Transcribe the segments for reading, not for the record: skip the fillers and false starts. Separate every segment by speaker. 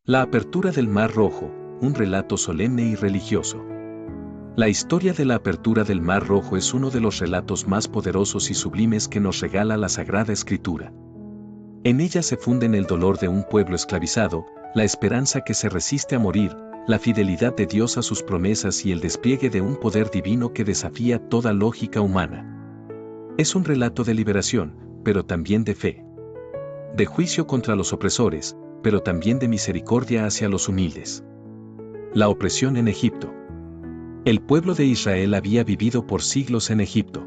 Speaker 1: La apertura del Mar Rojo, un relato solemne y religioso. La historia de la apertura del Mar Rojo es uno de los relatos más poderosos y sublimes que nos regala la Sagrada Escritura. En ella se funden el dolor de un pueblo esclavizado, la esperanza que se resiste a morir, la fidelidad de Dios a sus promesas y el despliegue de un poder divino que desafía toda lógica humana. Es un relato de liberación, pero también de fe. De juicio contra los opresores, pero también de misericordia hacia los humildes. La opresión en Egipto. El pueblo de Israel había vivido por siglos en Egipto.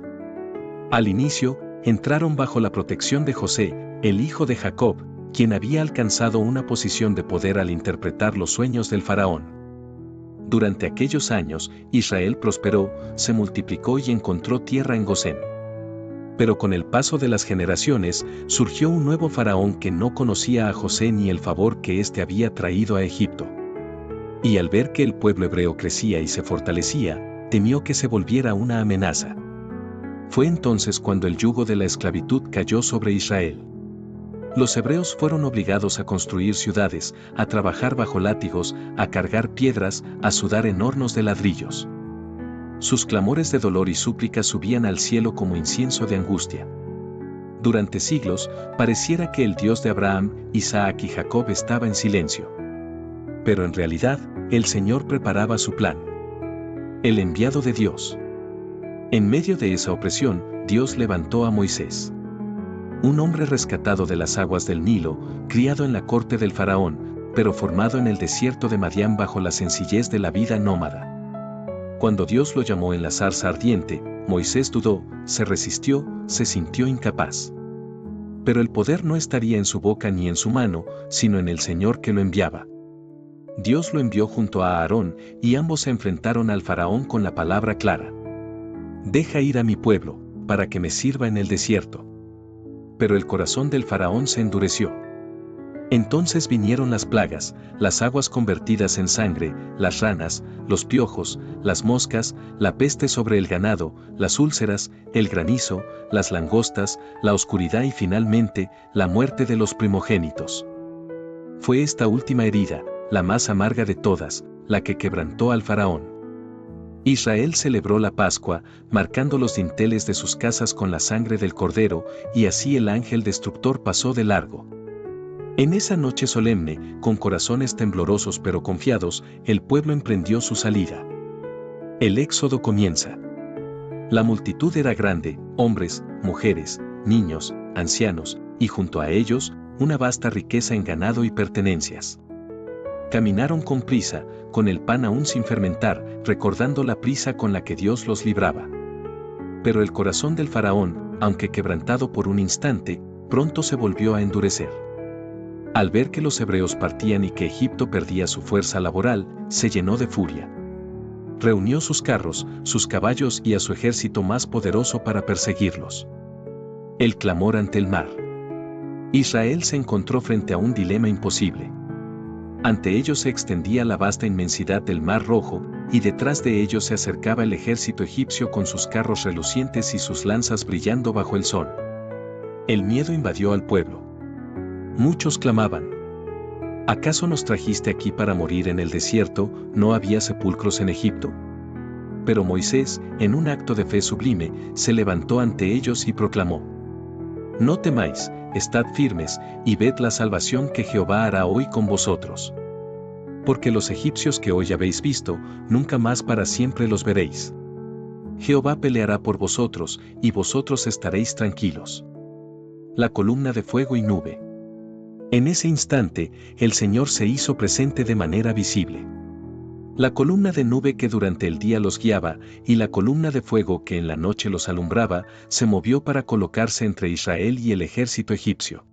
Speaker 1: Al inicio, entraron bajo la protección de José, el hijo de Jacob, quien había alcanzado una posición de poder al interpretar los sueños del faraón. Durante aquellos años, Israel prosperó, se multiplicó y encontró tierra en Gosén. Pero con el paso de las generaciones, surgió un nuevo faraón que no conocía a José ni el favor que éste había traído a Egipto. Y al ver que el pueblo hebreo crecía y se fortalecía, temió que se volviera una amenaza. Fue entonces cuando el yugo de la esclavitud cayó sobre Israel. Los hebreos fueron obligados a construir ciudades, a trabajar bajo látigos, a cargar piedras, a sudar en hornos de ladrillos. Sus clamores de dolor y súplica subían al cielo como incienso de angustia. Durante siglos, pareciera que el Dios de Abraham, Isaac y Jacob estaba en silencio. Pero en realidad, el Señor preparaba su plan. El enviado de Dios. En medio de esa opresión, Dios levantó a Moisés. Un hombre rescatado de las aguas del Nilo, criado en la corte del faraón, pero formado en el desierto de Madián bajo la sencillez de la vida nómada. Cuando Dios lo llamó en la zarza ardiente, Moisés dudó, se resistió, se sintió incapaz. Pero el poder no estaría en su boca ni en su mano, sino en el Señor que lo enviaba. Dios lo envió junto a Aarón, y ambos se enfrentaron al faraón con la palabra clara. «Deja ir a mi pueblo, para que me sirva en el desierto». Pero el corazón del faraón se endureció. Entonces vinieron las plagas, las aguas convertidas en sangre, las ranas, los piojos, las moscas, la peste sobre el ganado, las úlceras, el granizo, las langostas, la oscuridad y finalmente, la muerte de los primogénitos. Fue esta última herida, la más amarga de todas, la que quebrantó al faraón. Israel celebró la Pascua, marcando los dinteles de sus casas con la sangre del cordero, y así el ángel destructor pasó de largo. En esa noche solemne, con corazones temblorosos pero confiados, el pueblo emprendió su salida. El éxodo comienza. La multitud era grande, hombres, mujeres, niños, ancianos, y junto a ellos, una vasta riqueza en ganado y pertenencias. Caminaron con prisa, con el pan aún sin fermentar, recordando la prisa con la que Dios los libraba. Pero el corazón del faraón, aunque quebrantado por un instante, pronto se volvió a endurecer. Al ver que los hebreos partían y que Egipto perdía su fuerza laboral, se llenó de furia. Reunió sus carros, sus caballos y a su ejército más poderoso para perseguirlos. El clamor ante el mar. Israel se encontró frente a un dilema imposible. Ante ellos se extendía la vasta inmensidad del Mar Rojo, y detrás de ellos se acercaba el ejército egipcio con sus carros relucientes y sus lanzas brillando bajo el sol. El miedo invadió al pueblo. Muchos clamaban: ¿acaso nos trajiste aquí para morir en el desierto? ¿No había sepulcros en Egipto? Pero Moisés, en un acto de fe sublime, se levantó ante ellos y proclamó: No temáis, estad firmes, y ved la salvación que Jehová hará hoy con vosotros. Porque los egipcios que hoy habéis visto, nunca más para siempre los veréis. Jehová peleará por vosotros, y vosotros estaréis tranquilos. La columna de fuego y nube. En ese instante, el Señor se hizo presente de manera visible. La columna de nube que durante el día los guiaba, y la columna de fuego que en la noche los alumbraba, se movió para colocarse entre Israel y el ejército egipcio.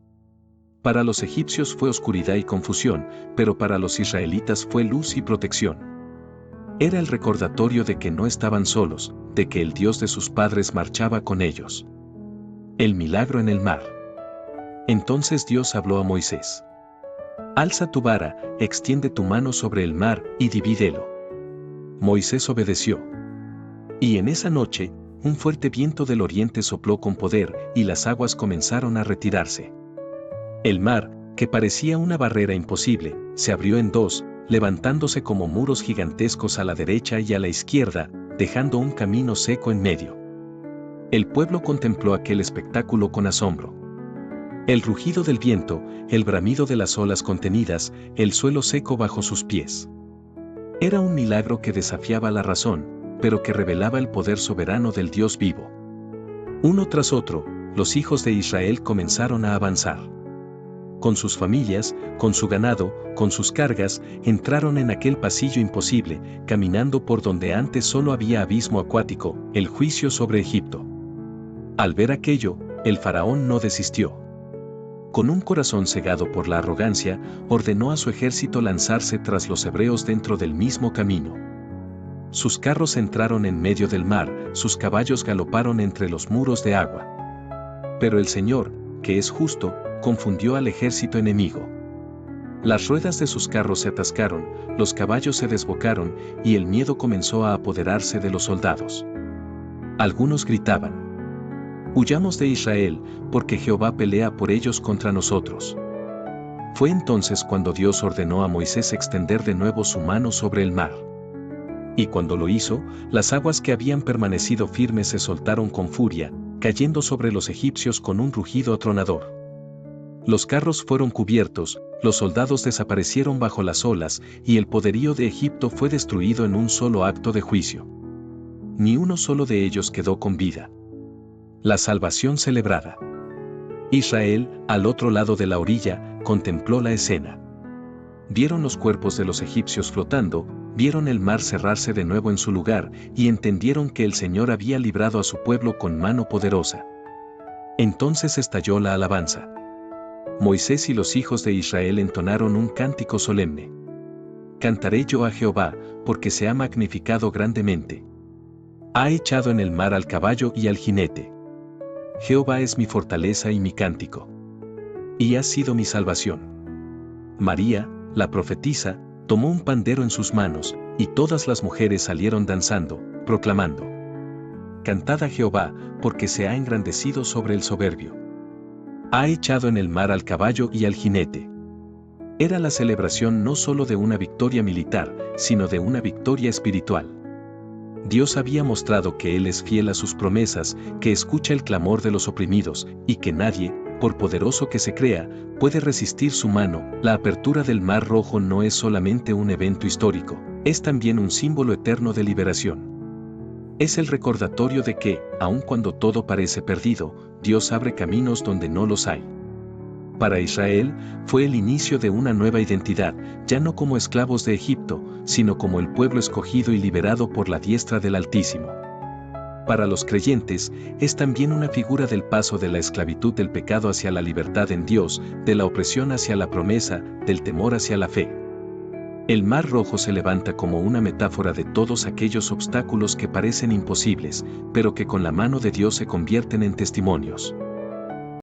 Speaker 1: Para los egipcios fue oscuridad y confusión, pero para los israelitas fue luz y protección. Era el recordatorio de que no estaban solos, de que el Dios de sus padres marchaba con ellos. El milagro en el mar. Entonces Dios habló a Moisés: Alza tu vara, extiende tu mano sobre el mar, y divídelo. Moisés obedeció. Y en esa noche, un fuerte viento del oriente sopló con poder, y las aguas comenzaron a retirarse. El mar, que parecía una barrera imposible, se abrió en dos, levantándose como muros gigantescos a la derecha y a la izquierda, dejando un camino seco en medio. El pueblo contempló aquel espectáculo con asombro. El rugido del viento, el bramido de las olas contenidas, el suelo seco bajo sus pies. Era un milagro que desafiaba la razón, pero que revelaba el poder soberano del Dios vivo. Uno tras otro, los hijos de Israel comenzaron a avanzar. Con sus familias, con su ganado, con sus cargas, entraron en aquel pasillo imposible, caminando por donde antes solo había abismo acuático, el juicio sobre Egipto. Al ver aquello, el faraón no desistió. Con un corazón cegado por la arrogancia, ordenó a su ejército lanzarse tras los hebreos dentro del mismo camino. Sus carros entraron en medio del mar, sus caballos galoparon entre los muros de agua. Pero el Señor, que es justo, confundió al ejército enemigo. Las ruedas de sus carros se atascaron, los caballos se desbocaron, y el miedo comenzó a apoderarse de los soldados. Algunos gritaban: «Huyamos de Israel, porque Jehová pelea por ellos contra nosotros». Fue entonces cuando Dios ordenó a Moisés extender de nuevo su mano sobre el mar. Y cuando lo hizo, las aguas que habían permanecido firmes se soltaron con furia, cayendo sobre los egipcios con un rugido atronador. Los carros fueron cubiertos, los soldados desaparecieron bajo las olas, y el poderío de Egipto fue destruido en un solo acto de juicio. Ni uno solo de ellos quedó con vida. La salvación celebrada. Israel, al otro lado de la orilla, contempló la escena. Vieron los cuerpos de los egipcios flotando, vieron el mar cerrarse de nuevo en su lugar, y entendieron que el Señor había librado a su pueblo con mano poderosa. Entonces estalló la alabanza. Moisés y los hijos de Israel entonaron un cántico solemne. Cantaré yo a Jehová, porque se ha magnificado grandemente. Ha echado en el mar al caballo y al jinete. Jehová es mi fortaleza y mi cántico. Y ha sido mi salvación. María, la profetisa, tomó un pandero en sus manos, y todas las mujeres salieron danzando, proclamando: Cantad a Jehová, porque se ha engrandecido sobre el soberbio. Ha echado en el mar al caballo y al jinete. Era la celebración no solo de una victoria militar, sino de una victoria espiritual. Dios había mostrado que Él es fiel a sus promesas, que escucha el clamor de los oprimidos, y que nadie, por poderoso que se crea, puede resistir su mano. La apertura del Mar Rojo no es solamente un evento histórico, es también un símbolo eterno de liberación. Es el recordatorio de que, aun cuando todo parece perdido, Dios abre caminos donde no los hay. Para Israel, fue el inicio de una nueva identidad, ya no como esclavos de Egipto, sino como el pueblo escogido y liberado por la diestra del Altísimo. Para los creyentes, es también una figura del paso de la esclavitud del pecado hacia la libertad en Dios, de la opresión hacia la promesa, del temor hacia la fe. El Mar Rojo se levanta como una metáfora de todos aquellos obstáculos que parecen imposibles, pero que con la mano de Dios se convierten en testimonios.